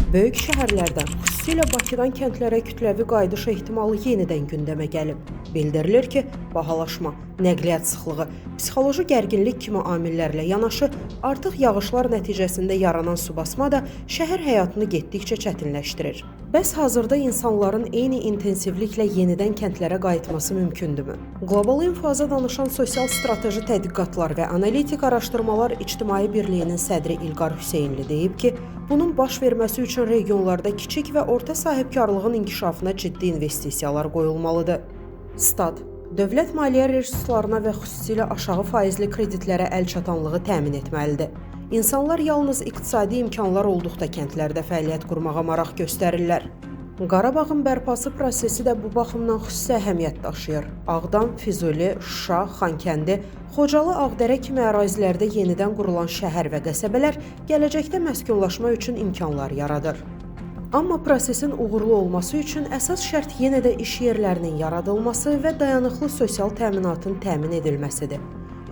Böyük şəhərlərdən, xüsusilə Bakıdan kəndlərə kütləvi qayıdış ehtimalı yenidən gündəmə gəlib. Bildirilir ki, bahalaşma, nəqliyyat sıxlığı, psixoloji gərginlik kimi amillərlə yanaşı, artıq yağışlar nəticəsində yaranan su basma da şəhər həyatını getdikcə çətinləşdirir. Bəs hazırda insanların eyni intensivliklə yenidən kəndlərə qayıtması mümkündürmü? Qlobal İnfoza danışan sosial strateji tədqiqatlar və analitik araşdırmalar İctimai Birliyinin sədri İlqar Hüseynli deyib ki, bunun baş verməsi üçün regionlarda kiçik və orta sahibkarlığın inkişafına ciddi investisiyalar qoyulmalıdır. Stat, dövlət maliyyə resurslarına və xüsusilə aşağı faizli kreditlərə əl çatanlığı təmin etməlidir. İnsanlar yalnız iqtisadi imkanlar olduqda kəndlərdə fəaliyyət qurmağa maraq göstərirlər. Qarabağın bərpası prosesi də bu baxımdan xüsusi əhəmiyyət daşıyır. Ağdam, Füzuli, Şuşa, Xankəndi, Xocalı, Ağdərə kimi ərazilərdə yenidən qurulan şəhər və qəsəbələr gələcəkdə məskunlaşma üçün imkanlar yaradır. Amma prosesin uğurlu olması üçün əsas şərt yenə də iş yerlərinin yaradılması və dayanıqlı sosial təminatın təmin edilməsidir.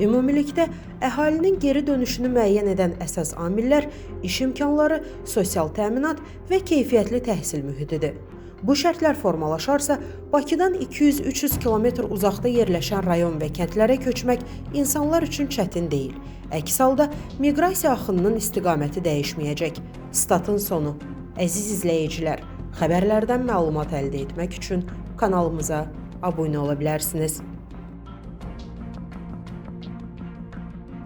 Ümumilikdə, əhalinin geri dönüşünü müəyyən edən əsas amillər iş imkanları, sosial təminat və keyfiyyətli təhsil mühitidir. Bu şərtlər formalaşarsa, Bakıdan 200-300 km uzaqda yerləşən rayon və kəndlərə köçmək insanlar üçün çətin deyil. Əks halda, miqrasiya axınının istiqaməti dəyişməyəcək. Statın sonu. Əziz izləyicilər, xəbərlərdən məlumat əldə etmək üçün kanalımıza abunə ola bilərsiniz.